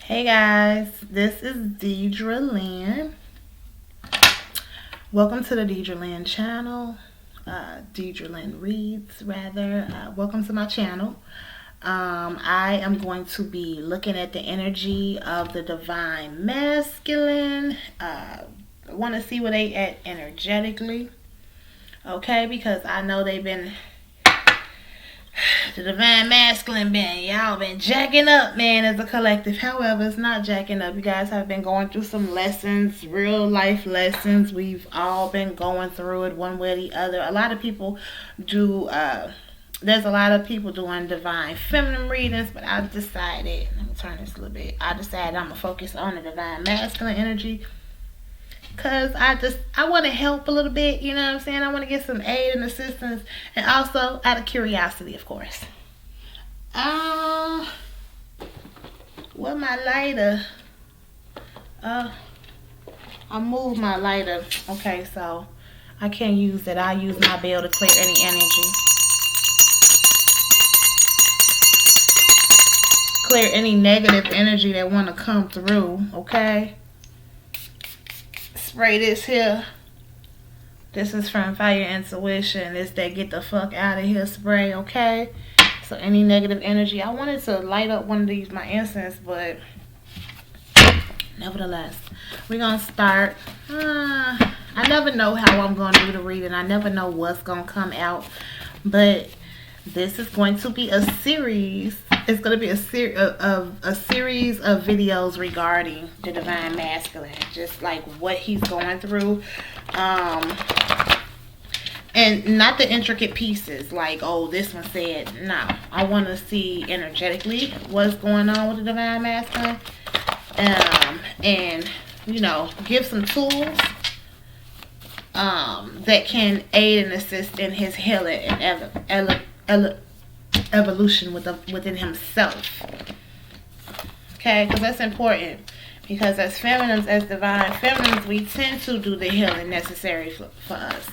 Hey guys, this is Deidra Lynn. Welcome to the Deidra Lynn channel. Deidra Lynn Reads, rather. Welcome to my channel. I am going to be looking at the energy of the divine masculine. I want to see where they at energetically. Okay, because I know they've been, the divine masculine y'all been jacking up, man, as a collective. However, it's not jacking up. You guys have been going through some lessons, real life lessons. We've all been going through it one way or the other. A lot of people do, there's a lot of people doing divine feminine readings, but I decided, let me turn this a little bit. I decided I'm going to focus on the divine masculine energy. Because I want to help a little bit, you know what I'm saying? I want to get some aid and assistance. And also, out of curiosity, of course. What my lighter? I moved my lighter. Okay, so I can't use it. I'll use my bell to clear any energy. Clear any negative energy that want to come through, okay? Spray this here. This is from Fire Intuition. It's that get the fuck out of here spray, okay? So any negative energy. I wanted to light up one of these, my incense, but nevertheless, we're going to start. I never know how I'm going to do the reading. I never know what's going to come out. But this is going to be a series. It's going to be a series of videos regarding the divine masculine, just like what he's going through, and not the intricate pieces like, oh, this one said. No, I want to see energetically what's going on with the divine masculine, and you know, give some tools that can aid and assist in his healing and evolution within himself. Okay, because that's important. Because as feminines, as divine feminines, we tend to do the healing necessary for us.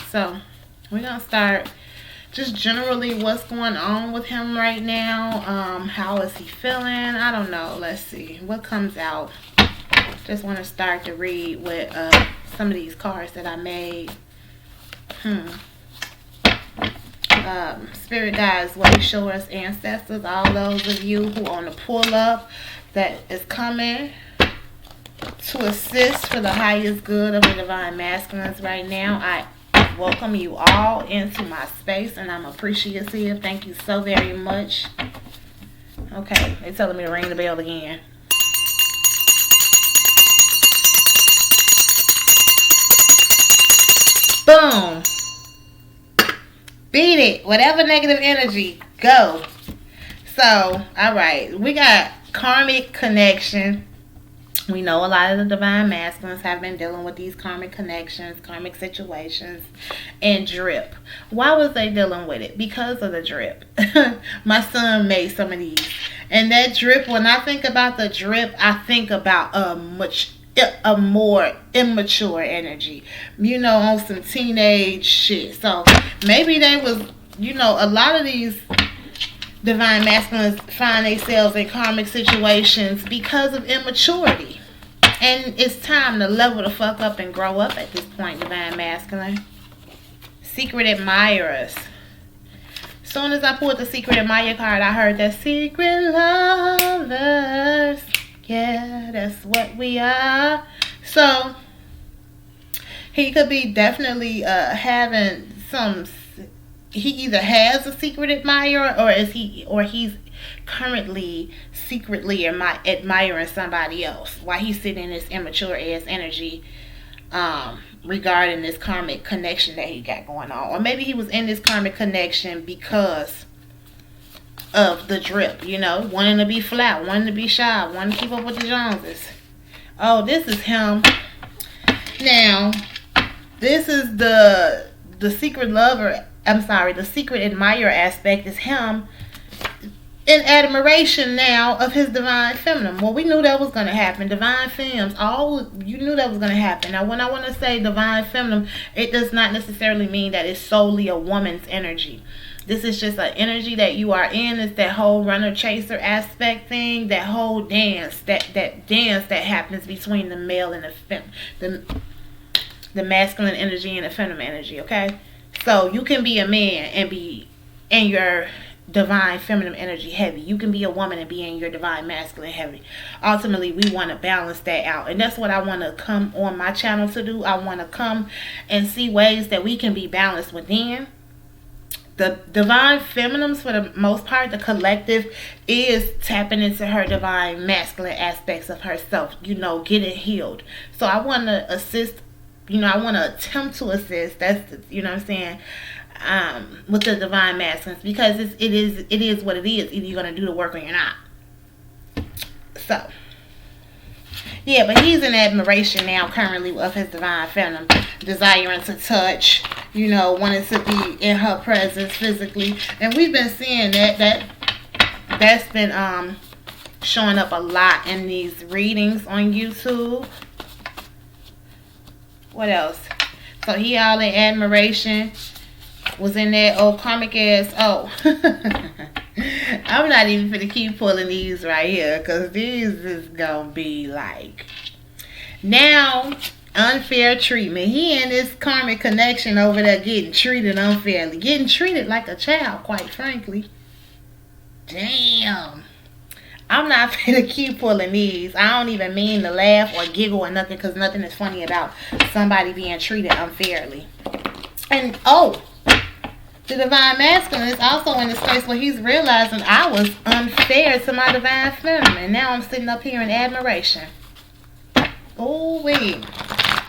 So we're gonna start just generally what's going on with him right now. How is he feeling? I don't know. Let's see what comes out. Just want to start to read with some of these cards that I made. Spirit guides, way show us ancestors, all those of you who on the pull up that is coming to assist for the highest good of the divine masculines right now. I welcome you all into my space and I'm appreciative. Thank you so very much. Okay, they're telling me to ring the bell again. Boom. Beat it. Whatever negative energy, go. So, alright. We got karmic connection. We know a lot of the divine masculines have been dealing with these karmic connections, karmic situations, and drip. Why was they dealing with it? Because of the drip. My son made some of these. And that drip, when I think about the drip, I think about a more immature energy, you know, on some teenage shit. So maybe they was, you know, a lot of these divine masculines find themselves in karmic situations because of immaturity, and it's time to level the fuck up and grow up at this point. Divine masculine, secret admirers. Soon as I pulled the secret admirer card, I heard that secret lovers. Yeah, that's what we are. So he could be definitely having some. He either has a secret admirer, or he's currently secretly admiring somebody else while he's sitting in this immature ass energy regarding this karmic connection that he got going on. Or maybe he was in this karmic connection because of the drip, you know, wanting to be flat, wanting to be shy, wanting to keep up with the Joneses. Oh, this is him. Now, this is the secret lover. I'm sorry, the secret admirer aspect is him in admiration now of his divine feminine. Well, we knew that was going to happen. Divine femmes, you knew that was going to happen. Now, when I want to say divine feminine, it does not necessarily mean that it's solely a woman's energy. This is just an energy that you are in. It's that whole runner chaser aspect thing, that whole dance, that dance that happens between the male and the masculine energy and the feminine energy. Okay, so you can be a man and be in your divine feminine energy heavy. You can be a woman and be in your divine masculine heavy. Ultimately, we want to balance that out, and that's what I want to come on my channel to do. I want to come and see ways that we can be balanced within. The divine feminines, for the most part, the collective, is tapping into her divine masculine aspects of herself, getting healed. So I want to assist, I want to attempt to assist, that's, what I'm saying, with the divine masculines, because it is what it is. Either you're going to do the work or you're not. So, yeah, but he's in admiration now currently of his divine feminine, desiring to touch, wanting to be in her presence physically. And we've been seeing that's been showing up a lot in these readings on YouTube. What else? So he all in admiration. Was in that old karmic ass. Oh. I'm not even finna keep pulling these right here, because these is gonna be like, now, unfair treatment. He and this karmic connection over there getting treated unfairly. Getting treated like a child, quite frankly. Damn. I'm not finna keep pulling these. I don't even mean to laugh or giggle or nothing, because nothing is funny about somebody being treated unfairly. And, the divine masculine is also in the space where he's realizing I was unfair to my divine feminine. And now I'm sitting up here in admiration. Oh, wait.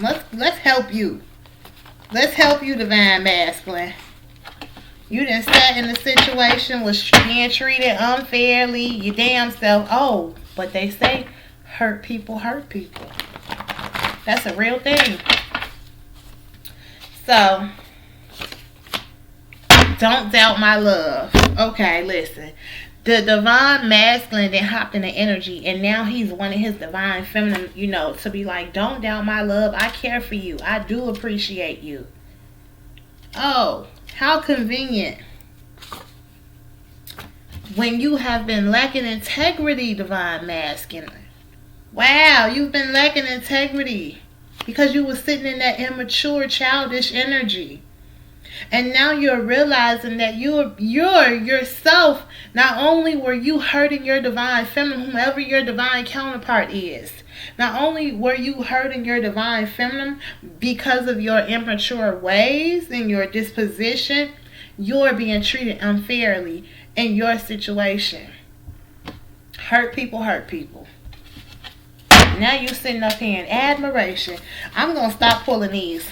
Let's help you. Let's help you, divine masculine. You done sat in the situation, was being treated unfairly, your damn self. Oh, but they say hurt people hurt people. That's a real thing. So, don't doubt my love. Okay, listen. The divine masculine then hopped in the energy, and now he's wanting his divine feminine, to be like, don't doubt my love. I care for you. I do appreciate you. Oh, how convenient. When you have been lacking integrity, divine masculine. Wow, you've been lacking integrity because you were sitting in that immature, childish energy. And now you're realizing that you're yourself. Not only were you hurting your divine feminine, whomever your divine counterpart is. Not only were you hurting your divine feminine because of your immature ways and your disposition, you're being treated unfairly in your situation. Hurt people hurt people. Now you're sitting up here in admiration. I'm going to stop pulling these.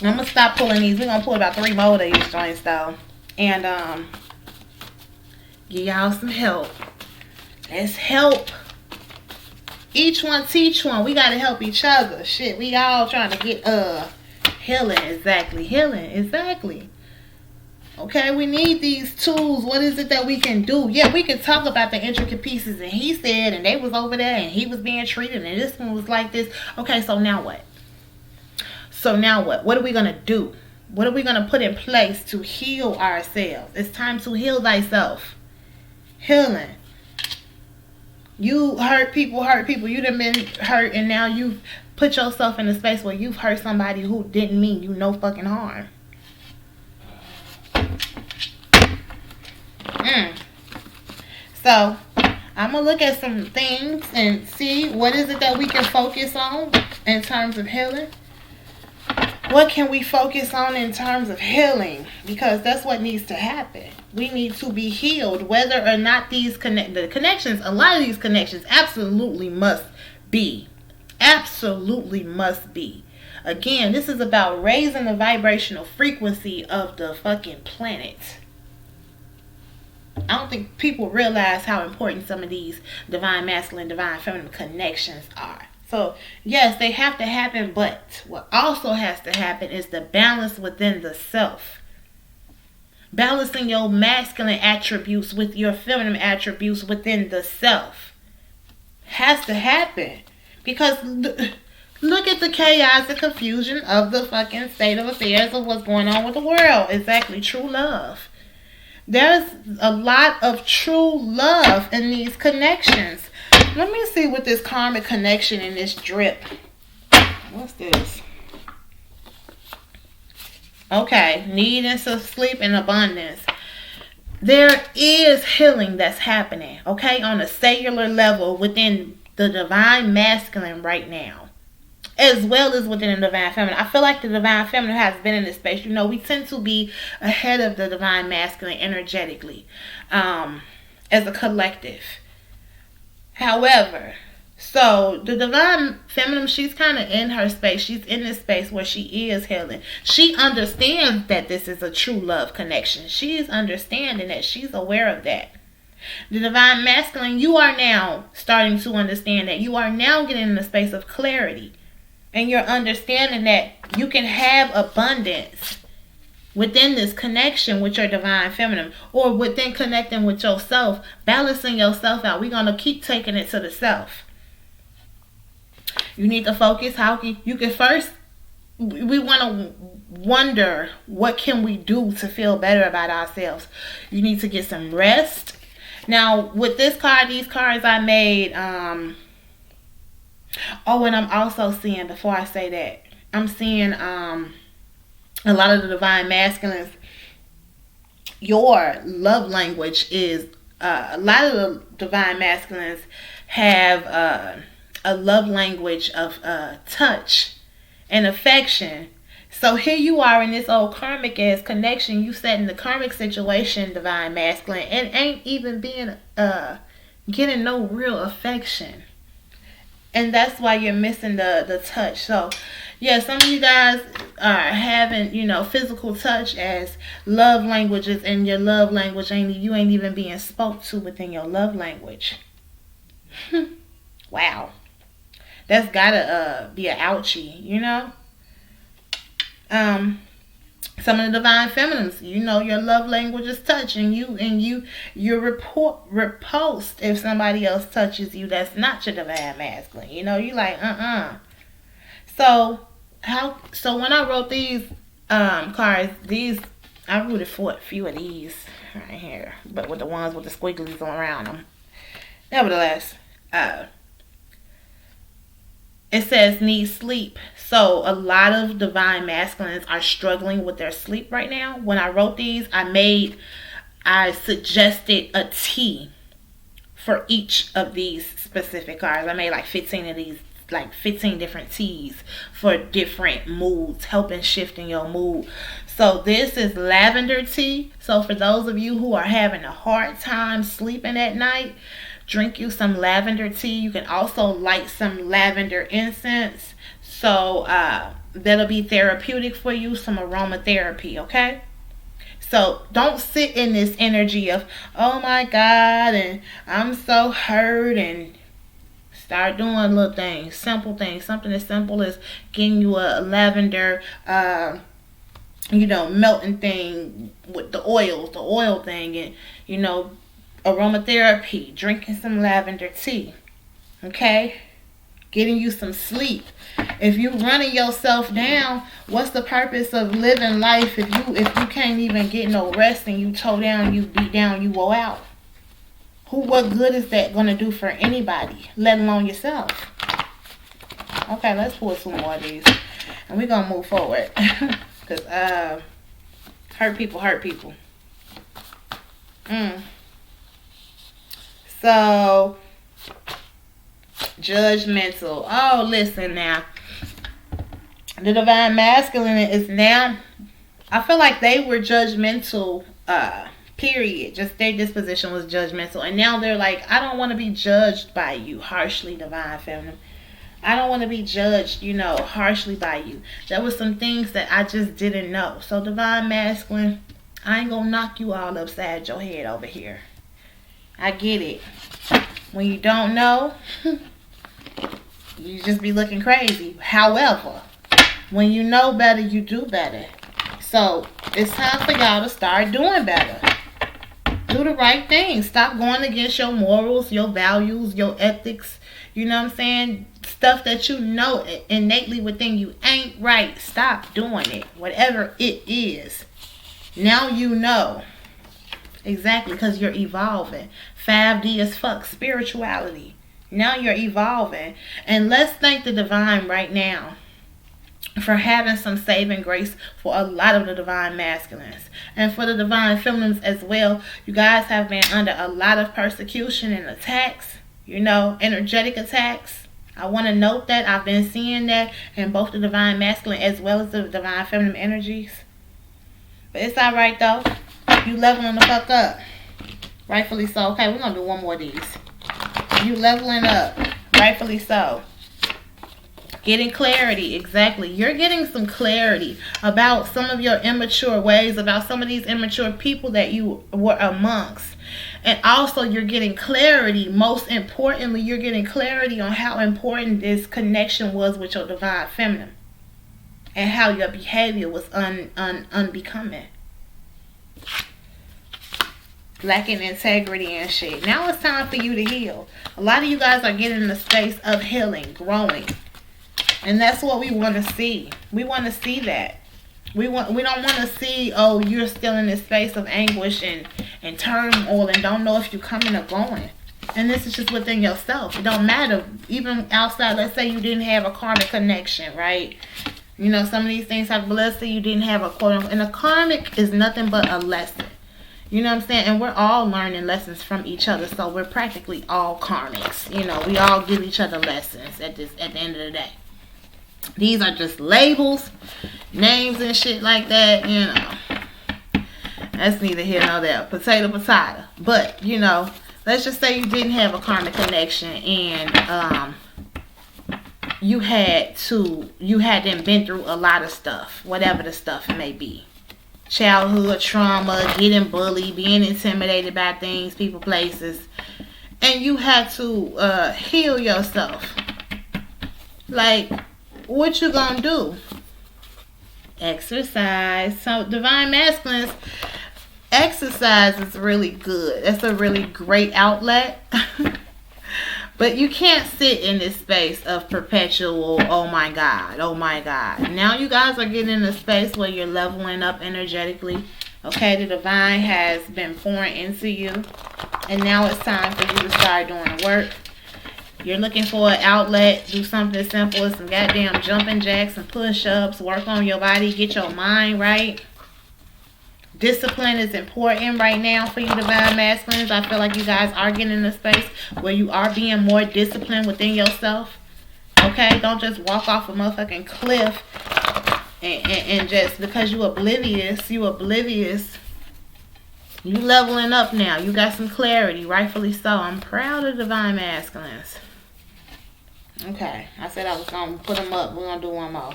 I'm going to stop pulling these. We're going to pull about 3 more of these joints, though. And, give y'all some help. Let's help. Each one teach one. We got to help each other. Shit, we all trying to get, healing. Exactly. Healing. Exactly. Okay, we need these tools. What is it that we can do? Yeah, we can talk about the intricate pieces. And he said, and they was over there, and he was being treated, and this one was like this. Okay, so now what? What are we going to do? What are we going to put in place to heal ourselves? It's time to heal thyself. Healing. You hurt people. You done been hurt, and now you've put yourself in a space where you've hurt somebody who didn't mean you no fucking harm. So, I'm going to look at some things and see what is it that we can focus on in terms of healing. What can we focus on in terms of healing? Because that's what needs to happen. We need to be healed. Whether or not these connections, a lot of these connections absolutely must be. Absolutely must be. Again, this is about raising the vibrational frequency of the fucking planet. I don't think people realize how important some of these divine masculine, divine feminine connections are. So, yes, they have to happen, but what also has to happen is the balance within the self. Balancing your masculine attributes with your feminine attributes within the self has to happen. Because Look at the chaos and confusion of the fucking state of affairs of what's going on with the world. Exactly. True love. There's a lot of true love in these connections. Let me see what this karmic connection in this drip. What's this? Okay. Need and sleep and abundance. There is healing that's happening, okay, on a cellular level within the divine masculine right now, as well as within the divine feminine. I feel like the divine feminine has been in this space. You know, we tend to be ahead of the divine masculine energetically, as a collective. However, so the divine feminine, she's kind of in her space. She's in this space where she is healing. She understands that this is a true love connection. She is understanding that. She's aware of that. The divine masculine, you are now starting to understand that. You are now getting in a space of clarity. And you're understanding that you can have abundance within this connection with your divine feminine, or within connecting with yourself, balancing yourself out. We're going to keep taking it to the self. You need to focus. How can you can first, we want to wonder, what can we do to feel better about ourselves? You need to get some rest. Now, with this card, these cards I made, oh, and I'm also seeing, before I say that, I'm seeing a lot of the divine masculines, your love language is, a lot of the divine masculines have a love language of touch and affection. So here you are in this old karmic ass connection. You set in the karmic situation, divine masculine, and ain't even being getting no real affection. And that's why you're missing the touch. So yeah, some of you guys are having, you know, physical touch as love languages, and your love language you ain't even being spoke to within your love language. Wow. That's gotta be an ouchie, you know. Some of the divine feminines, you know, your love language is touch, and you repulsed if somebody else touches you that's not your divine masculine. You know, you like So when I wrote these cards, I rooted for a few of these right here, but with the ones with the squigglies around them. Nevertheless, it says need sleep. So a lot of divine masculines are struggling with their sleep right now. When I wrote these, I suggested a tea for each of these specific cards. I made like 15 of these, like 15 different teas for different moods, helping shift in your mood. So this is lavender tea. So for those of you who are having a hard time sleeping at night, drink you some lavender tea. You can also light some lavender incense. So that'll be therapeutic for you, some aromatherapy, okay? So don't sit in this energy of, oh my God, and I'm so hurt, and start doing little things, simple things. Something as simple as getting you a lavender, melting thing with the oil thing, and, aromatherapy, drinking some lavender tea, okay? Getting you some sleep. If you running yourself down, what's the purpose of living life if you can't even get no rest, and you toe down, you beat down, you woe out? What good is that going to do for anybody, let alone yourself? Okay, let's pull some more of these, and we're going to move forward. Because hurt people. So, judgmental. Oh, listen now. The divine masculine is now, I feel like they were judgmental, period. Just their disposition was judgmental. And now they're like, I don't want to be judged by you harshly, divine feminine. I don't want to be judged, harshly by you. There was some things that I just didn't know. So divine masculine, I ain't gonna knock you all upside your head over here. I get it. When you don't know, you just be looking crazy. However, when you know better, you do better. So it's time for y'all to start doing better. Do the right thing. Stop going against your morals, your values, your ethics. You know what I'm saying? Stuff that you know innately within you ain't right. Stop doing it. Whatever it is. Now you know. Exactly, because you're evolving. 5D as fuck. Spirituality. Now you're evolving. And let's thank the divine right now for having some saving grace for a lot of the divine masculines. And for the divine feminines as well. You guys have been under a lot of persecution and attacks. You know, energetic attacks. I want to note that. I've been seeing that in both the divine masculine as well as the divine feminine energies. But it's alright though. You leveling the fuck up. Rightfully so. Okay, we're going to do one more of these. You leveling up. Rightfully so. Getting clarity. Exactly. You're getting some clarity about some of your immature ways, about some of these immature people that you were amongst. And also you're getting clarity. Most importantly, you're getting clarity on how important this connection was with your divine feminine. And how your behavior was unbecoming. Lacking integrity and shit. Now it's time for you to heal. A lot of you guys are getting in the space of healing, growing. And that's what we want to see. We want to see that. We don't want to see, oh, you're still in this space of anguish and turmoil and don't know if you're coming or going. And this is just within yourself. It don't matter. Even outside, let's say you didn't have a karmic connection, right? You know, some of these things have, let's say you didn't have a quote unquote. And a karmic is nothing but a lesson. You know what I'm saying? And we're all learning lessons from each other. So we're practically all karmics. You know, we all give each other lessons at the end of the day. These are just labels, names and shit like that, you know. That's neither here nor there. Potato. But, you know, let's just say you didn't have a karmic connection and you hadn't been through a lot of stuff, whatever the stuff may be. Childhood trauma, getting bullied, being intimidated by things, people, places. And you had to heal yourself. Like, what you gonna do? Exercise. So divine masculines, exercise is really good. That's a really great outlet. But you can't sit in this space of perpetual, oh my God. Now you guys are getting in a space where you're leveling up energetically. Okay, the divine has been pouring into you. And now it's time for you to start doing the work. You're looking for an outlet, do something simple as some goddamn jumping jacks and push-ups, work on your body, get your mind right. Discipline is important right now for you divine masculines. I feel like you guys are getting in a space where you are being more disciplined within yourself. Okay? Don't just walk off a motherfucking cliff and just because you oblivious. You leveling up now. You got some clarity, rightfully so. I'm proud of divine masculines. Okay, I said I was going to put them up. We're going to do one more.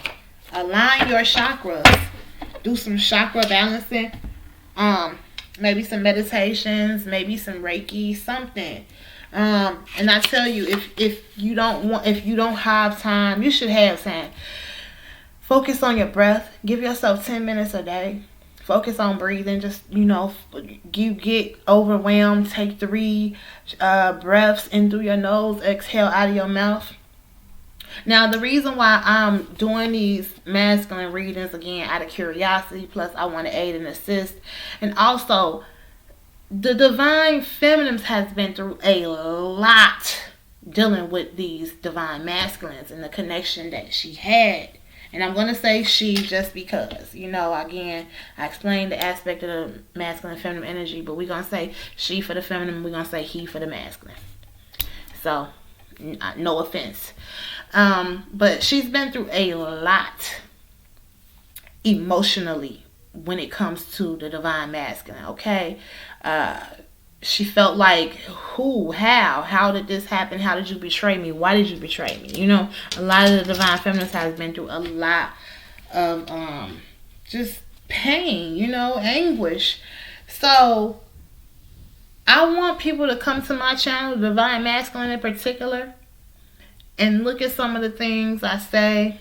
Align your chakras. Do some chakra balancing. Maybe some meditations. Maybe some Reiki. Something. And I tell you, if you don't have time, you should have time. Focus on your breath. Give yourself 10 minutes a day. Focus on breathing. Just, you know, you get overwhelmed. Take 3 breaths in through your nose. Exhale out of your mouth. Now, the reason why I'm doing these masculine readings, again, out of curiosity, plus I want to aid and assist. And also, the divine feminines has been through a lot dealing with these divine masculines and the connection that she had. And I'm going to say she just because, you know, again, I explained the aspect of the masculine and feminine energy, but we're going to say she for the feminine, we're going to say he for the masculine. So, no offense. But she's been through a lot emotionally when it comes to the divine masculine, okay? She felt like, how did this happen? How did you betray me? Why did you betray me? You know, a lot of the divine feminines has been through a lot of just pain, you know, anguish. So I want people to come to my channel, divine masculine in particular, and look at some of the things I say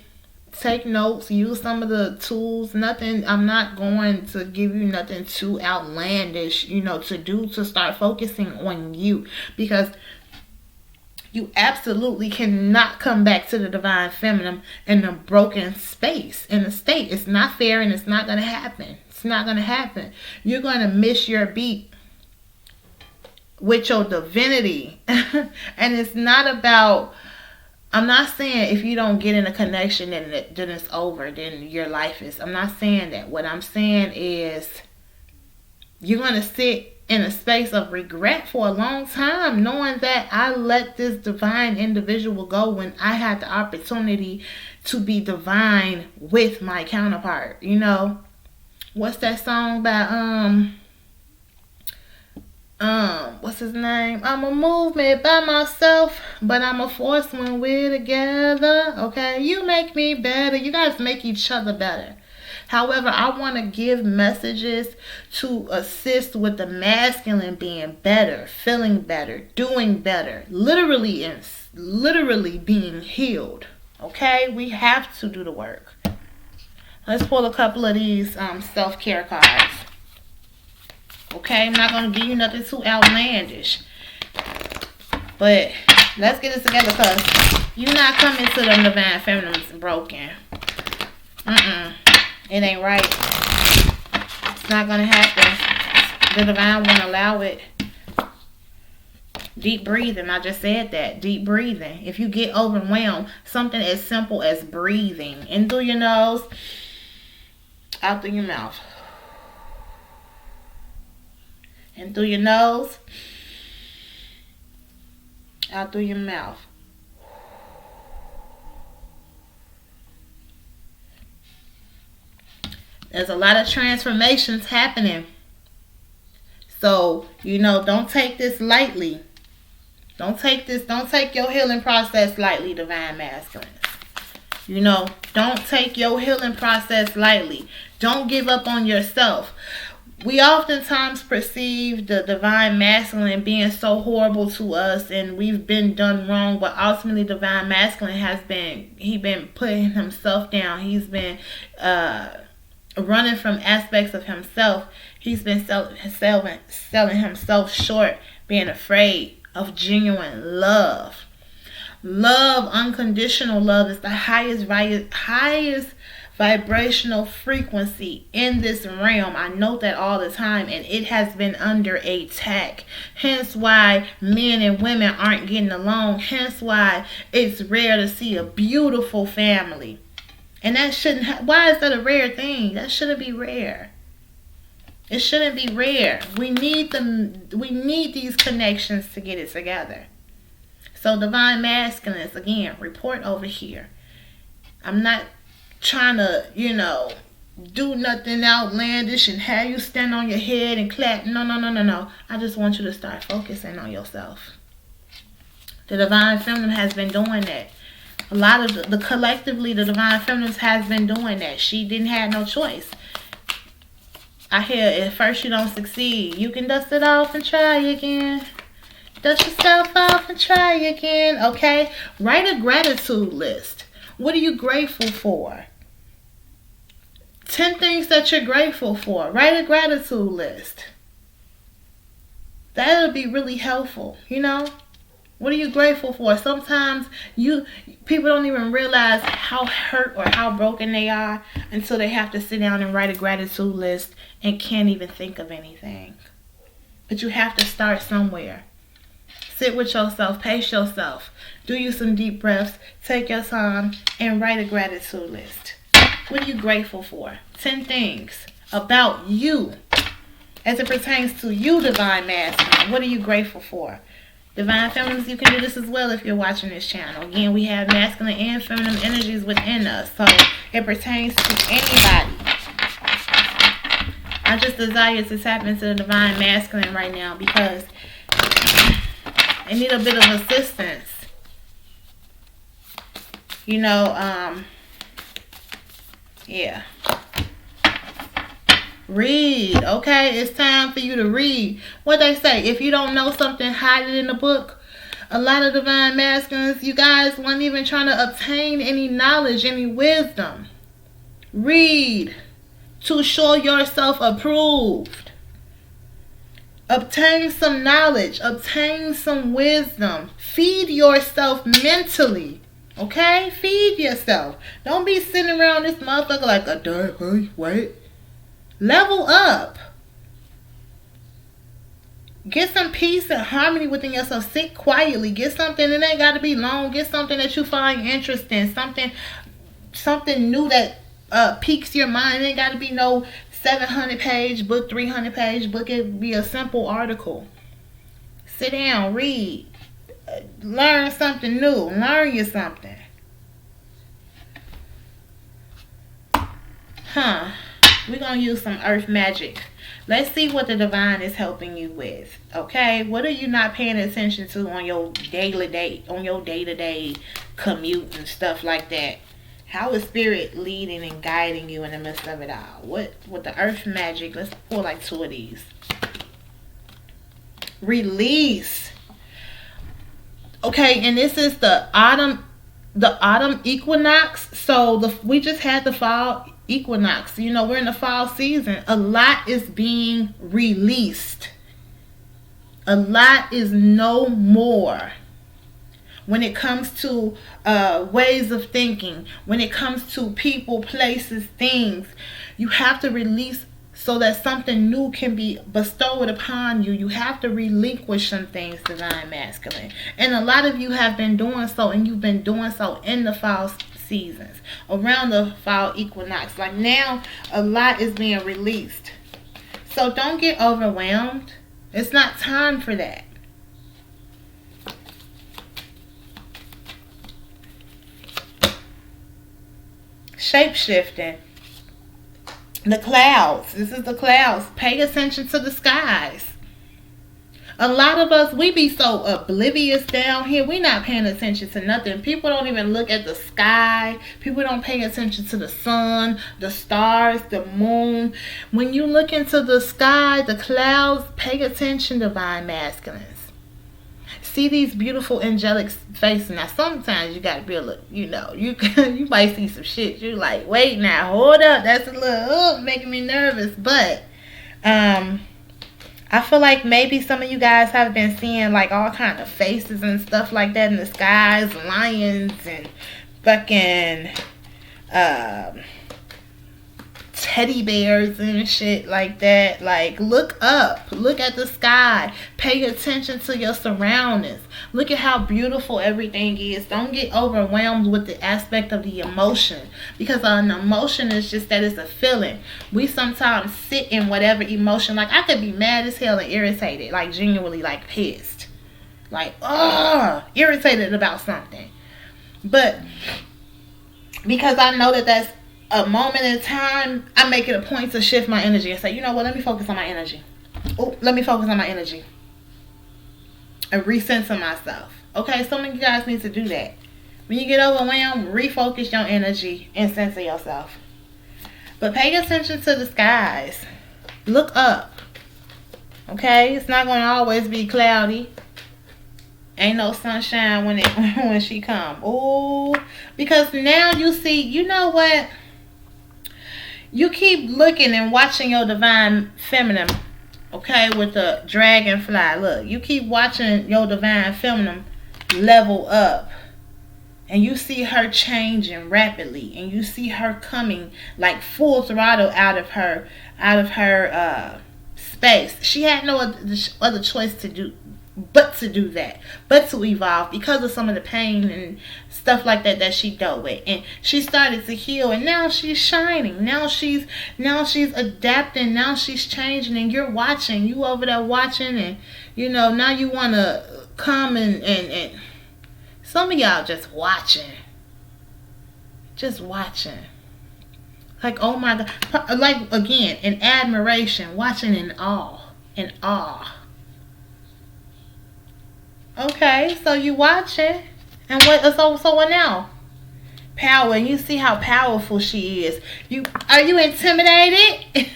take notes, use some of the tools. Nothing, I'm not going to give you nothing too outlandish, to do, to start focusing on you, because you absolutely cannot come back to the divine feminine in a broken space, in a state. It's not fair, and it's not going to happen. It's not going to happen. You're going to miss your beat with your divinity. And it's not about, I'm not saying if you don't get in a connection then it's over, then your life is. I'm not saying that. What I'm saying is you're going to sit in a space of regret for a long time, knowing that I let this divine individual go when I had the opportunity to be divine with my counterpart. What's that song by what's his name? I'm a movement by myself, but I'm a force when we're together. Okay, you make me better. You guys make each other better. However, I want to give messages to assist with the masculine being better, feeling better, doing better, literally being healed. Okay, we have to do the work. Let's pull a couple of these self-care cards. Okay, I'm not going to give you nothing too outlandish, but let's get this together, because you're not coming to the divine feminine broken. It ain't right. It's not going to happen. The divine won't allow it. Deep breathing. I just said that. Deep breathing. If you get overwhelmed, something as simple as breathing in through your nose, out through your mouth. In through your nose, out through your mouth. There's a lot of transformations happening. So, don't take this lightly. Don't take your healing process lightly, divine masculines. Don't take your healing process lightly. Don't give up on yourself. We oftentimes perceive the divine masculine being so horrible to us, and we've been done wrong, but ultimately divine masculine has been putting himself down. He's been running from aspects of himself. He's been selling himself short, being afraid of genuine love. Love, unconditional love, is the highest vibrational frequency in this realm. I note that all the time, and it has been under attack. Hence why men and women aren't getting along. Hence why it's rare to see a beautiful family. And that shouldn't why is that a rare thing? That shouldn't be rare. It shouldn't be rare. We need these connections to get it together. So divine masculines, again, report over here. I'm not trying to, do nothing outlandish and have you stand on your head and clap. No. I just want you to start focusing on yourself. The divine feminine has been doing that. A lot of the collectively, the divine feminine has been doing that. She didn't have no choice. I hear at first you don't succeed, you can dust it off and try again. Dust yourself off and try again. Okay? Write a gratitude list. What are you grateful for? 10 things that you're grateful for. Write a gratitude list. That'll be really helpful, What are you grateful for? Sometimes people don't even realize how hurt or how broken they are until they have to sit down and write a gratitude list and can't even think of anything. But you have to start somewhere. Sit with yourself, pace yourself, do you some deep breaths, take your time, and write a gratitude list. What are you grateful for? 10 things about you as it pertains to you, divine masculine. What are you grateful for? Divine feminines, you can do this as well if you're watching this channel. Again, we have masculine and feminine energies within us, so it pertains to anybody. I just desire to tap into the divine masculine right now because I need a bit of assistance. Yeah. Read, okay? It's time for you to read. What they say, if you don't know something, hide it in a book. A lot of divine masculines, you guys weren't even trying to obtain any knowledge, any wisdom. Read to show yourself approved. Obtain some knowledge. Obtain some wisdom. Feed yourself mentally. Okay? Feed yourself. Don't be sitting around this motherfucker like a dirt. Hey, wait. Level up. Get some peace and harmony within yourself. Sit quietly. Get something. It ain't got to be long. Get something that you find interesting. Something new that piques your mind. It ain't got to be no 700-page book, 300-page book. It be a simple article. Sit down. Read. Learn something new. Learn you something. We're going to use some earth magic. Let's see what the divine is helping you with. Okay? What are you not paying attention to on your day-to-day commute and stuff like that? How is spirit leading and guiding you in the midst of it all? What with the earth magic? Let's pull like 2 of these. Release. Okay, and this is the autumn equinox. So we just had the fall equinox. You know, we're in the fall season. A lot is being released. A lot is no more. When it comes to ways of thinking, when it comes to people, places, things, you have to release so that something new can be bestowed upon you. You have to relinquish some things, divine masculine. And a lot of you have been doing so, and you've been doing so in the fall seasons, around the fall equinox. Like now, a lot is being released. So don't get overwhelmed. It's not time for that. Shape-shifting. The clouds. This is the clouds. Pay attention to the skies. A lot of us, we be so oblivious down here. We not paying attention to nothing. People don't even look at the sky. People don't pay attention to the sun, the stars, the moon. When you look into the sky, the clouds, pay attention, divine masculines. See these beautiful angelic faces. Now, sometimes you gotta be a little, you might see some shit. You like, wait now, hold up. That's a little making me nervous. But I feel like maybe some of you guys have been seeing like all kind of faces and stuff like that in the skies, lions and fucking teddy bears and shit like that. Like, look up, look at the sky, pay attention to your surroundings, look at how beautiful everything is. Don't get overwhelmed with the aspect of the emotion, because an emotion is just that, it's a feeling. We sometimes sit in whatever emotion. Like, I could be mad as hell and irritated, like genuinely like pissed, like irritated about something, but because I know that that's a moment in time, I make it a point to shift my energy and say, you know what, let me focus on my energy. Let me focus on my energy. And recenter myself. Okay, some of you guys need to do that. When you get overwhelmed, refocus your energy and center yourself. But pay attention to the skies. Look up. Okay, it's not going to always be cloudy. Ain't no sunshine when she come. Because now you see, you know what? You keep looking and watching your divine feminine, okay, with the dragonfly. Look, you keep watching your divine feminine level up. And you see her changing rapidly. And you see her coming like full throttle out of her space. She had no other choice to do but to do that, but to evolve, because of some of the pain and stuff like that she dealt with. And she started to heal, and now she's shining. Now she's adapting. Now she's changing, and you're watching. You over there watching, and now you want to come and some of y'all just watching. Like, oh my God. Like, again, in admiration, watching in awe. Okay, so you watching, and what now? Power. You see how powerful she is. Are you intimidated?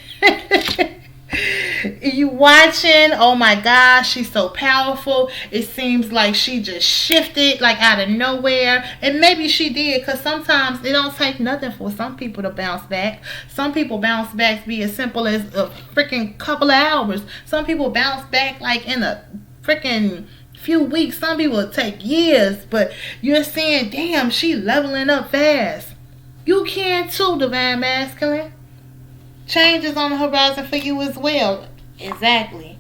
You watching, oh my gosh, she's so powerful. It seems like she just shifted like out of nowhere. And maybe she did, because sometimes it don't take nothing for some people to bounce back. Some people bounce back be as simple as a freaking couple of hours. Some people bounce back like in a freaking few weeks. Some people take years. But you're saying, damn, she leveling up fast. You can too, Divine Masculine. Change is on the horizon for you as well. Exactly.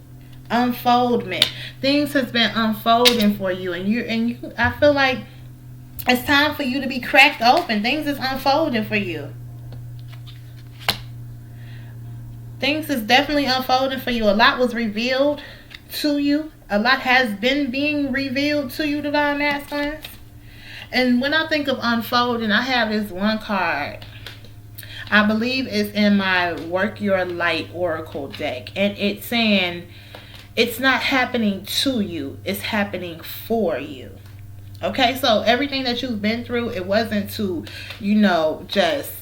Unfoldment. Things has been unfolding for you, and you I feel like it's time for you to be cracked open. Things is unfolding for you. Things is definitely unfolding for you. A lot was revealed to you. A lot has been being revealed to you, Divine Masculines. And when I think of unfolding, I have this one card. I believe it's in my Work Your Light Oracle deck. And it's saying it's not happening to you. It's happening for you. Okay, so everything that you've been through, it wasn't to, just,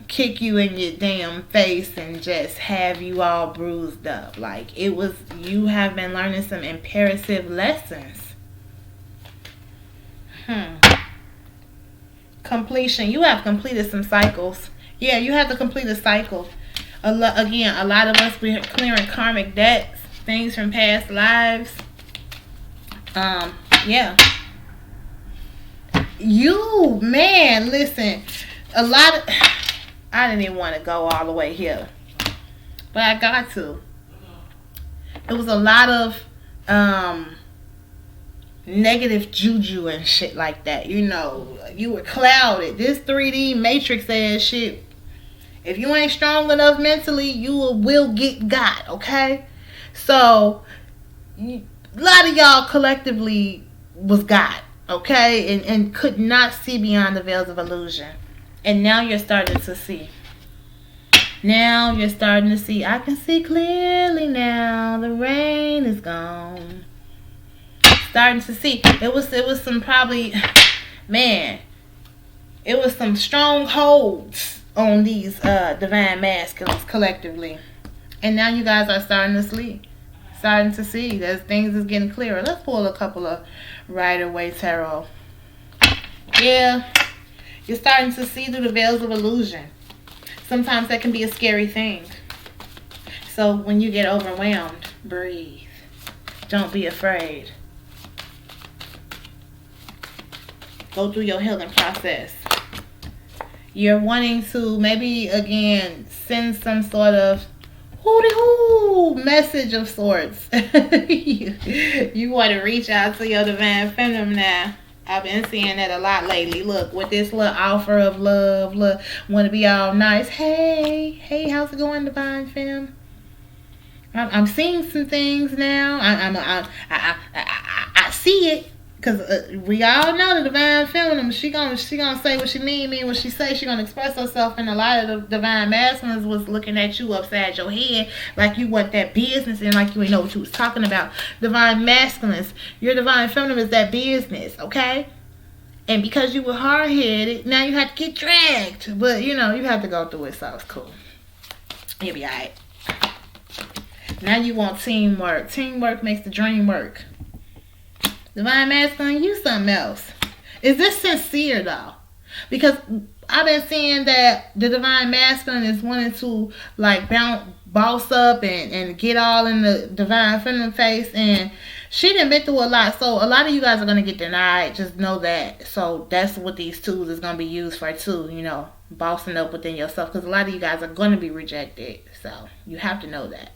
kick you in your damn face and just have you all bruised up. Like, it was, you have been learning some imperative lessons. Completion. You have completed some cycles. Yeah, you have to complete a cycle. A lot of us, we're clearing karmic debts, things from past lives. Yeah. You, man, listen. I didn't even want to go all the way here, but I got to. It was a lot of negative juju and shit like that. You were clouded. This 3D matrix ass shit. If you ain't strong enough mentally, you will get got, okay? So, a lot of y'all collectively was got, okay? And could not see beyond the veils of illusion. And now you're starting to see. Now you're starting to see. I can see clearly now. The rain is gone. Starting to see. It was some probably, man, it was some strongholds on these divine masculines collectively. And now you guys are starting to sleep. Starting to see that things is getting clearer. Let's pull a couple of Rider-Waite Tarot. Yeah. You're starting to see through the veils of illusion. Sometimes that can be a scary thing. So when you get overwhelmed, breathe. Don't be afraid. Go through your healing process. You're wanting to maybe, again, send some sort of hooty-hoo message of sorts. You want to reach out to your divine feminine now. I've been seeing that a lot lately. Look, with this little offer of love, look, want to be all nice. Hey, how's it going, divine femme? I'm seeing some things now. I see it, because we all know the divine feminine. She gonna say what she mean what she say. She gonna express herself. And a lot of the divine masculines was looking at you upside your head like you want that business and like you ain't know what you was talking about. Divine masculines, your divine feminine is that business, okay? And because you were hard headed, now you have to get dragged. But you have to go through it, so it's cool. You'll be alright. Now you want teamwork. Teamwork makes the dream work. Divine masculine, you something else. Is this sincere though? Because I've been seeing that the divine masculine is wanting to like boss up and get all in the divine feminine face, and she done been through a lot. So a lot of you guys are gonna get denied. Just know that. So that's what these tools is gonna be used for too. Bossing up within yourself, because a lot of you guys are gonna be rejected. So you have to know that.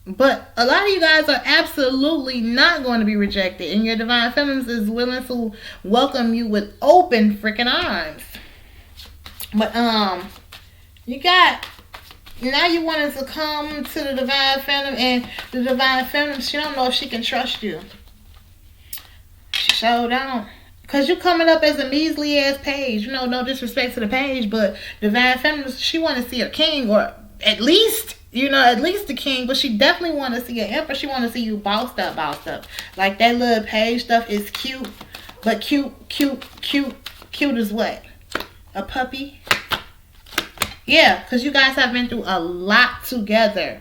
But a lot of you guys are absolutely not going to be rejected. And your divine feminine is willing to welcome you with open freaking arms. But, now you wanted to come to the divine feminine. And the divine feminine, she don't know if she can trust you. She sure don't. Because you coming up as a measly ass page. No disrespect to the page. But divine feminine, she want to see a king, or at least the king, but she definitely want to see an emperor. She want to see you bossed up. Like that little page stuff is cute, but cute is what? A puppy? Yeah, because you guys have been through a lot together.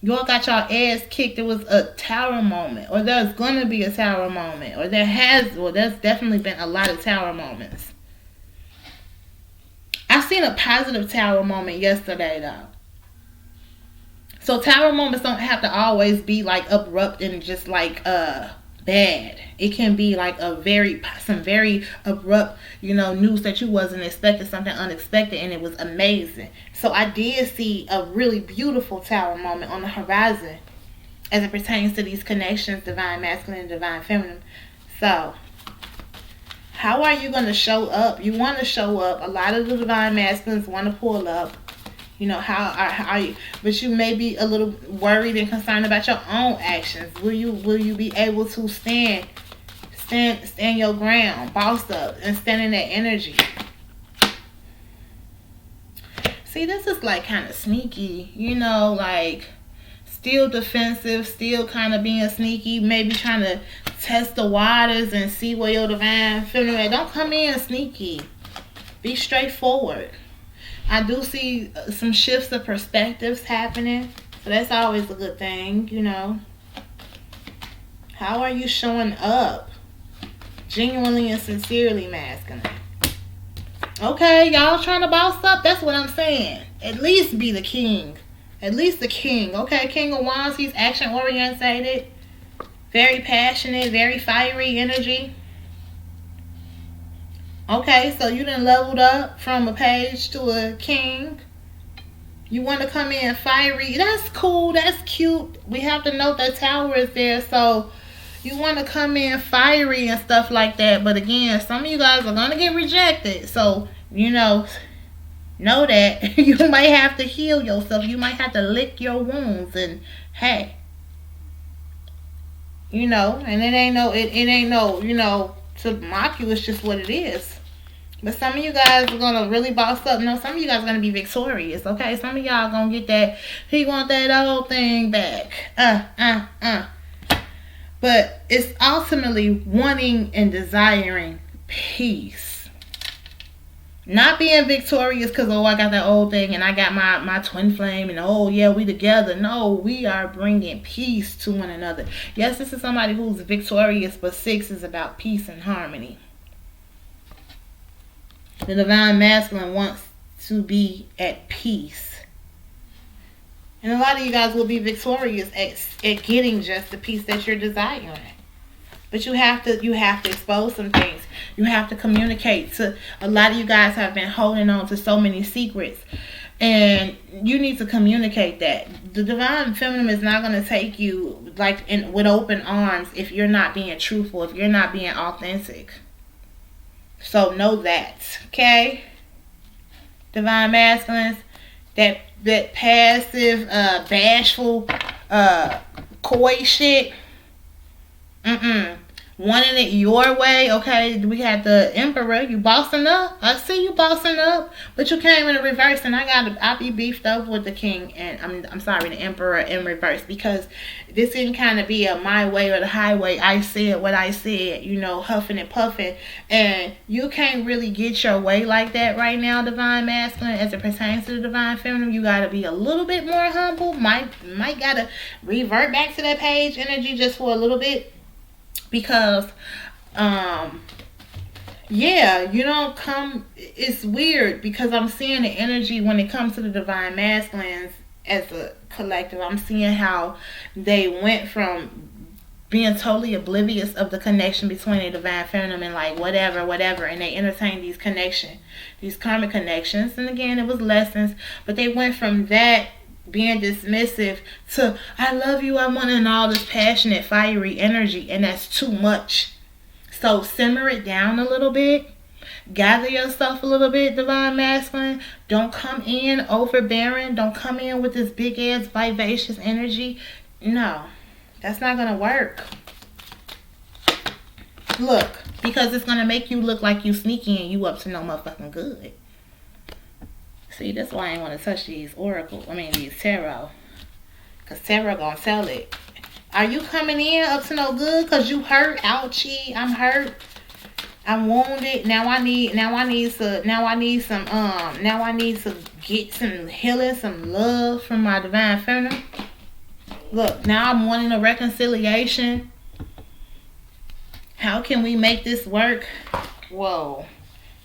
You all got y'all ass kicked. It was a tower moment, or there's gonna be a tower moment, or there's definitely been a lot of tower moments. I seen a positive tower moment yesterday though. So tower moments don't have to always be like abrupt and just like bad. It can be like some very abrupt, news that you wasn't expecting, something unexpected, and it was amazing. So I did see a really beautiful tower moment on the horizon as it pertains to these connections, divine masculine and divine feminine. So how are you going to show up? You want to show up. A lot of the divine masculines want to pull up. How are you? But you may be a little worried and concerned about your own actions. Will you be able to stand your ground, boss up, and stand in that energy? See, this is like kind of sneaky, like still defensive, still kind of being sneaky, maybe trying to test the waters and see where your divine feminine. Don't come in sneaky. Be straightforward. I do see some shifts of perspectives happening. So that's always a good thing, How are you showing up? Genuinely and sincerely masculine. Okay, y'all trying to boss up? That's what I'm saying. At least be the king. At least the king. Okay, King of Wands, he's action oriented. Very passionate, very fiery energy. Okay, so you done leveled up from a page to a king. You want to come in fiery. That's cool. That's cute. We have to note that tower is there. So you want to come in fiery and stuff like that. But again, some of you guys are going to get rejected. So, know that you might have to heal yourself. You might have to lick your wounds. And hey, and it ain't no, to mock you. It's just what it is. But some of you guys are going to really boss up. No, some of you guys are going to be victorious, okay? Some of y'all going to get that, he want that old thing back. But it's ultimately wanting and desiring peace. Not being victorious because, I got that old thing and I got my twin flame and, yeah, we together. No, we are bringing peace to one another. Yes, this is somebody who's victorious, but 6 is about peace and harmony. The divine masculine wants to be at peace. And a lot of you guys will be victorious at getting just the peace that you're desiring. But you have to expose some things. You have to communicate. A lot of you guys have been holding on to so many secrets. And you need to communicate that. The divine feminine is not going to take you with open arms if you're not being truthful, if you're not being authentic. So know that, okay? Divine masculines, that passive, bashful, coy shit. Wanting it your way, okay? We had the Emperor, you bossing up. I see you bossing up, but you came in the reverse, and I'll be beefed up with the king, and I'm sorry, the Emperor in reverse, because this didn't kind of be a my way or the highway. I said what I said, huffing and puffing, and you can't really get your way like that right now, divine masculine. As it pertains to the divine feminine, you gotta be a little bit more humble. Might gotta revert back to that page energy just for a little bit. Because, it's weird because I'm seeing the energy when it comes to the divine masculines as a collective. I'm seeing how they went from being totally oblivious of the connection between the divine feminine and like whatever, and they entertained these karmic connections. And again, it was lessons, but they went from that being dismissive to I love you, I want, and all this passionate, fiery energy, and that's too much. So simmer it down a little bit. Gather yourself a little bit, divine masculine. Don't come in overbearing. Don't come in with this big ass vivacious energy. No, that's not gonna work. Look, because it's gonna make you look like you sneaky and you up to no motherfucking good. See, that's why I ain't want to touch these these tarot. Because tarot gonna sell it. Are you coming in up to no good because you hurt? Ouchie, I'm hurt. I'm wounded. Now I need to get some healing, some love from my divine feminine. Look, now I'm wanting a reconciliation. How can we make this work? Whoa.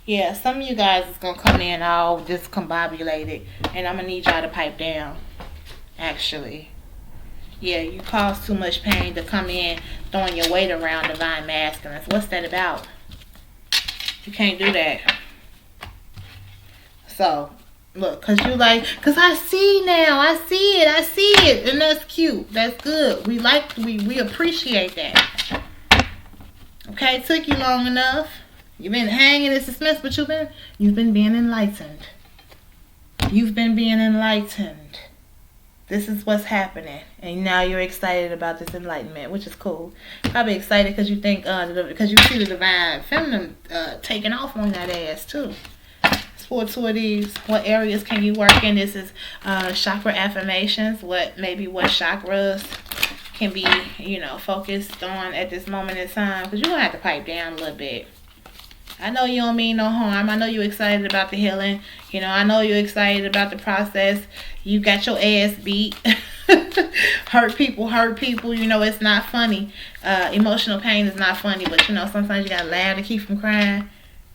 Yeah, some of you guys is going to come in all discombobulated. And I'm going to need y'all to pipe down. Actually. Yeah, you cause too much pain to come in throwing your weight around divine masculines. What's that about? You can't do that. So, look, because I see now. I see it. And that's cute. That's good. We appreciate that. Okay, it took you long enough. You've been hanging in suspense, but you've been being enlightened. You've been being enlightened. This is what's happening, and now you're excited about this enlightenment, which is cool. Probably excited because you think because you see the divine feminine taking off on that ass too. It's for two of these. What areas can you work in? This is chakra affirmations. What chakras can be focused on at this moment in time? Because you're gonna have to pipe down a little bit. I know you don't mean no harm. I know you're excited about the healing. I know you're excited about the process. You got your ass beat. Hurt people. It's not funny. Emotional pain is not funny. But, sometimes you got to laugh to keep from crying.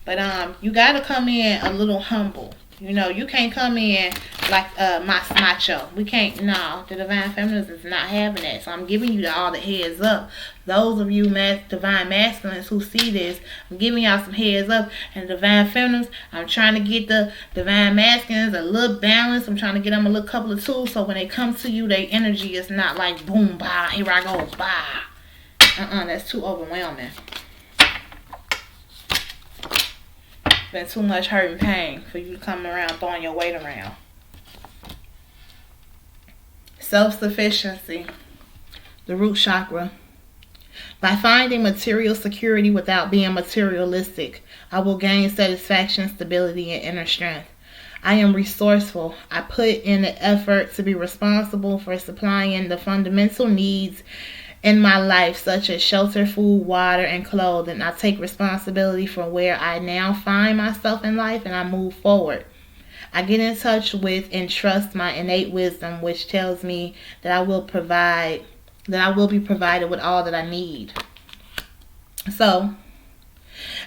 But you got to come in a little humble. You can't come in like macho. We can't. No, the divine feminines is not having that. So I'm giving you all the heads up. Those of you divine masculines who see this, I'm giving y'all some heads up. And the divine feminines, I'm trying to get the divine masculines a little balance. I'm trying to get them a little couple of tools so when they come to you, their energy is not like boom, bah, here I go, bah. That's too overwhelming. Been too much hurt and pain for you to come around throwing your weight around. Self-sufficiency. The root chakra. By finding material security without being materialistic, I will gain satisfaction, stability, and inner strength. I am resourceful. I put in the effort to be responsible for supplying the fundamental needs in my life, such as shelter, food, water, and clothing. I take responsibility for where I now find myself in life, and I move forward. I get in touch with and trust my innate wisdom, which tells me that I will be provided with all that I need. So,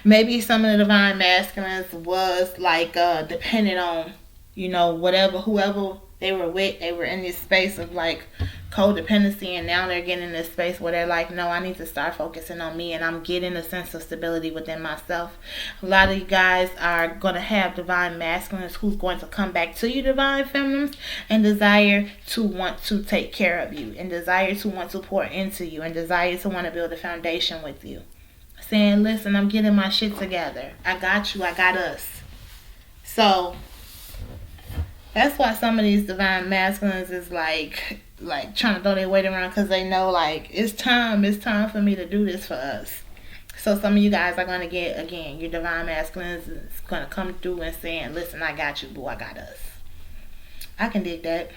maybe some of the divine masculines was like dependent on, whoever they were with. They were in this space of like codependency, and now they're getting in this space where they're like, no, I need to start focusing on me, and I'm getting a sense of stability within myself. A lot of you guys are going to have divine masculines who's going to come back to you, divine feminines, and desire to want to take care of you, and desire to want to pour into you, and desire to want to build a foundation with you. Saying, listen, I'm getting my shit together. I got you. I got us. So that's why some of these divine masculines is like trying to throw their weight around, because they know like it's time for me to do this for us. So some of you guys are going to get, again, your divine masculines is going to come through and saying, listen, I got you, boo, I got us. I can dig that.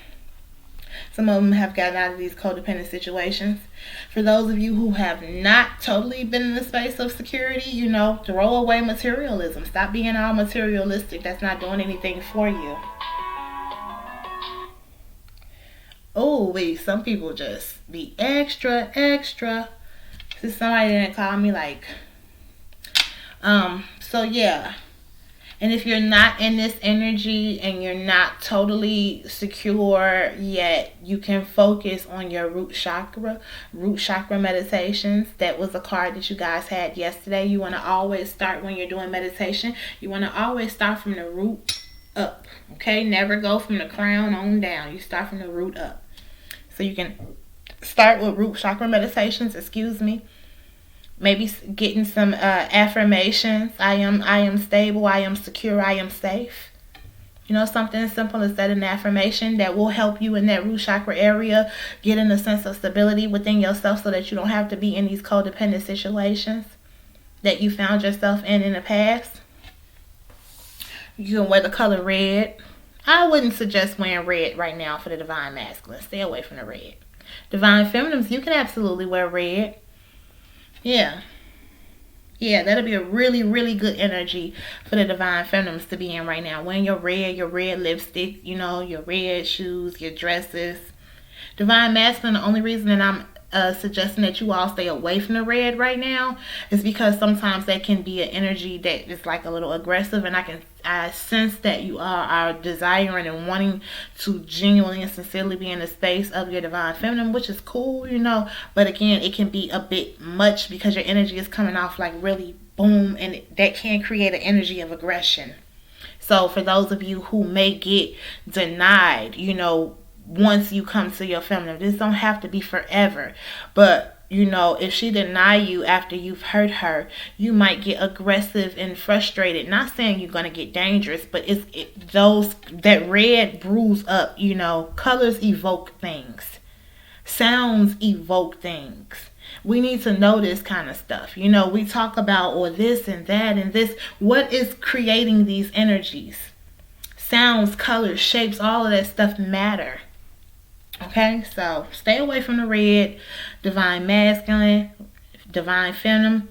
Some of them have gotten out of these codependent situations. For those of you who have not totally been in the space of security, throw away materialism. Stop being all materialistic. That's not doing anything for you. Oh, wait, some people just be extra. See, somebody didn't call me so yeah. And if you're not in this energy and you're not totally secure yet, you can focus on your root chakra meditations. That was a card that you guys had yesterday. You want to always start, when you're doing meditation, you want to always start from the root up. Okay? Never go from the crown on down. You start from the root up. So you can start with root chakra meditations, Maybe getting some affirmations. I am stable. I am secure. I am safe. Something as simple as that, an affirmation that will help you in that root chakra area, getting a sense of stability within yourself so that you don't have to be in these codependent situations that you found yourself in the past. You can wear the color red. I wouldn't suggest wearing red right now for the divine masculine. Stay away from the red. Divine feminines, you can absolutely wear red. Yeah. Yeah, that'll be a really, really good energy for the divine feminines to be in right now. Wearing your red lipstick, you know, your red shoes, your dresses. Divine masculine, the only reason that I'm suggesting that you all stay away from the red right now is because sometimes that can be an energy that is like a little aggressive, and I sense that you are desiring and wanting to genuinely and sincerely be in the space of your divine feminine, which is cool, you know. But again, it can be a bit much because your energy is coming off like really boom, and that can create an energy of aggression. So for those of you who may get denied, you know, once you come to your feminine, this don't have to be forever. But you know, if she deny you after you've hurt her, you might get aggressive and frustrated. Not saying you're gonna get dangerous, but those that red bruise up. You know, colors evoke things, sounds evoke things. We need to know this kind of stuff. You know, we talk about or this and that and this. What is creating these energies? Sounds, colors, shapes, all of that stuff matter. Okay, so stay away from the red. Divine masculine, divine feminine,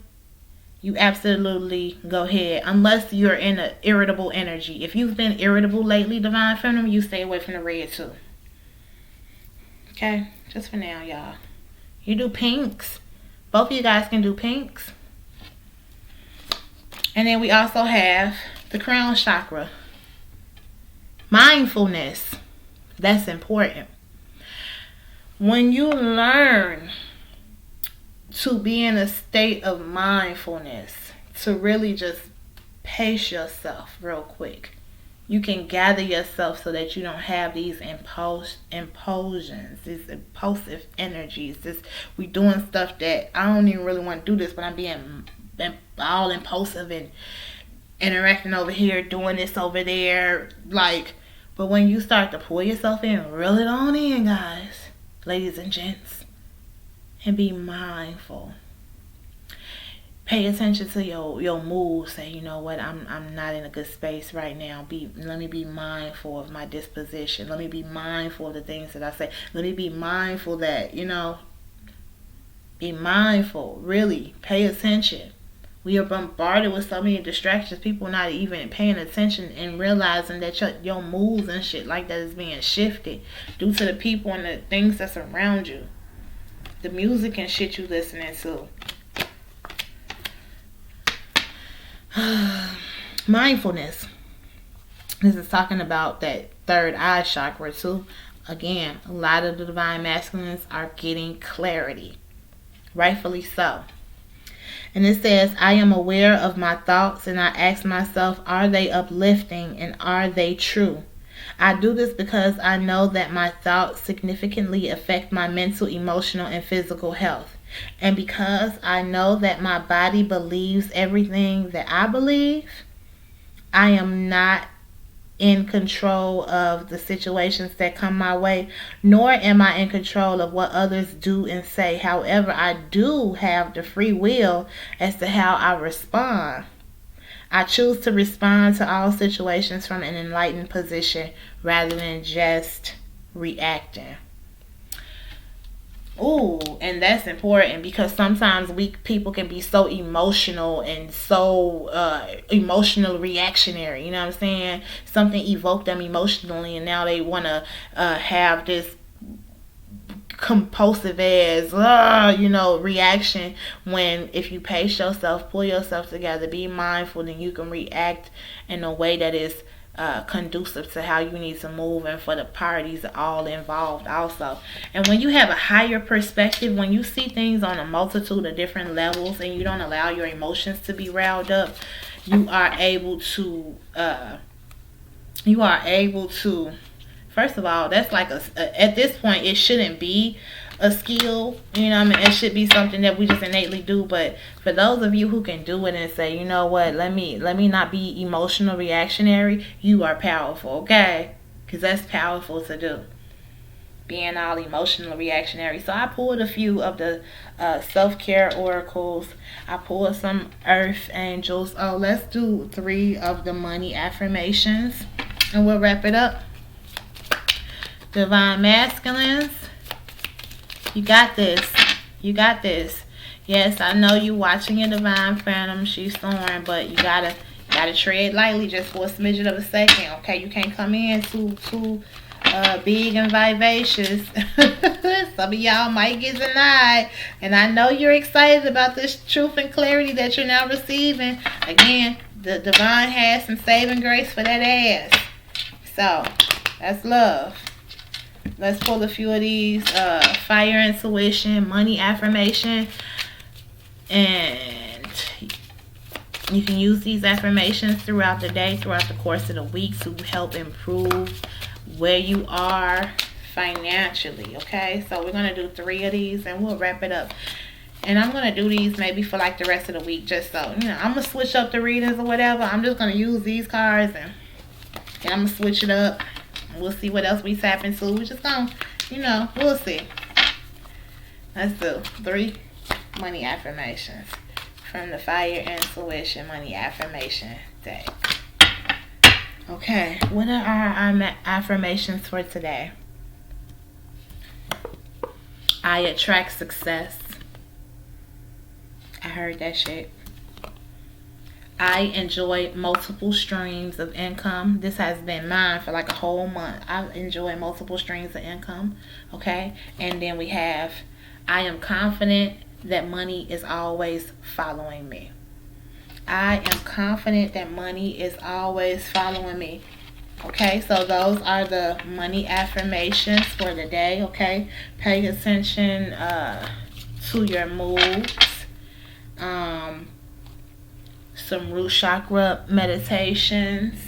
you absolutely go ahead. Unless you're in an irritable energy. If you've been irritable lately, divine feminine, you stay away from the red too. Okay, just for now, y'all. You do pinks. Both of you guys can do pinks. And then we also have the crown chakra. Mindfulness. That's important. When you learn to be in a state of mindfulness, to really just pace yourself real quick, you can gather yourself so that you don't have these impulsions, these impulsive energies. We doing stuff that I don't even really want to do this, but I'm being all impulsive and interacting over here, doing this over there. But when you start to pull yourself in, reel it on in, guys. Ladies and gents, and be mindful. Pay attention to your mood. Say, you know what, I'm not in a good space right now. Let me be mindful of my disposition. Let me be mindful of the things that I say. Let me be mindful that, you know, be mindful. Really, pay attention. We are bombarded with so many distractions. People not even paying attention and realizing that your moods and shit like that is being shifted due to the people and the things that's around you. The music and shit you listening to. Mindfulness. This is talking about that third eye chakra too. Again, a lot of the divine masculines are getting clarity. Rightfully so. And it says, I am aware of my thoughts and I ask myself, are they uplifting and are they true? I do this because I know that my thoughts significantly affect my mental, emotional, and physical health. And because I know that my body believes everything that I believe, I am not in control of the situations that come my way, nor am I in control of what others do and say. However, I do have the free will as to how I respond. I choose to respond to all situations from an enlightened position rather than just reacting. Ooh, and that's important because sometimes people can be so emotional and so emotional reactionary. You know what I'm saying? Something evoked them emotionally, and now they want to have this compulsive as reaction. When if you pace yourself, pull yourself together, be mindful, then you can react in a way that is conducive to how you need to move and for the parties all involved also. And when you have a higher perspective, when you see things on a multitude of different levels and you don't allow your emotions to be riled up, you are able to first of all, that's like at this point it shouldn't be a skill, you know what I mean? It should be something that we just innately do. But for those of you who can do it and say, you know what, let me not be emotional reactionary, you are powerful, okay? Because that's powerful to do, being all emotional reactionary. So I pulled a few of the self-care oracles. I pulled some earth angels. Oh, let's do 3 of the money affirmations and we'll wrap it up. Divine masculines, you got this. You got this. Yes, I know you watching your divine phantom. She's soaring, but you gotta tread lightly just for a smidgen of a second. Okay, you can't come in too big and vivacious. Some of y'all might get denied, and I know you're excited about this truth and clarity that you're now receiving. Again, the divine has some saving grace for that ass. So that's love. Let's pull a few of these fire, intuition, money affirmation, and you can use these affirmations throughout the day, throughout the course of the week, to help improve where you are financially. Okay, so we're going to do 3 of these and we'll wrap it up. And I'm going to do these maybe for like the rest of the week, just so, you know, I'm going to switch up the readings or whatever. I'm just going to use these cards and I'm going to switch it up. We'll see what else we tap into. We're just going to, you know, we'll see. Let's do 3 money affirmations from the Fire Intuition Money Affirmation deck. Okay, what are our affirmations for today? I attract success. I heard that shit. I enjoy multiple streams of income. This has been mine for like a whole month. I enjoy multiple streams of income. Okay, and then we have, I am confident that money is always following me. I am confident that money is always following me. Okay, so those are the money affirmations for the day. Okay, pay attention to your moves. Some root chakra meditations.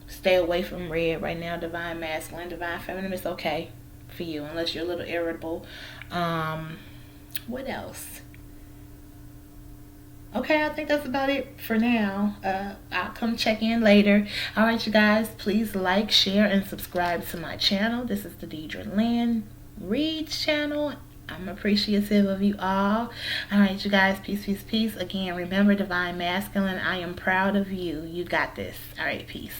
Stay away from red right now. Divine masculine, divine feminine is okay for you unless you're a little irritable. What else? Okay, I think that's about it for now. I'll come check in later. Alright, you guys, please like, share, and subscribe to my channel. This is the Deidra Lynn Reads channel. I'm appreciative of you all. Alright, you guys, peace, peace, peace. Again, remember, divine masculine, I am proud of you. You got this. Alright, peace.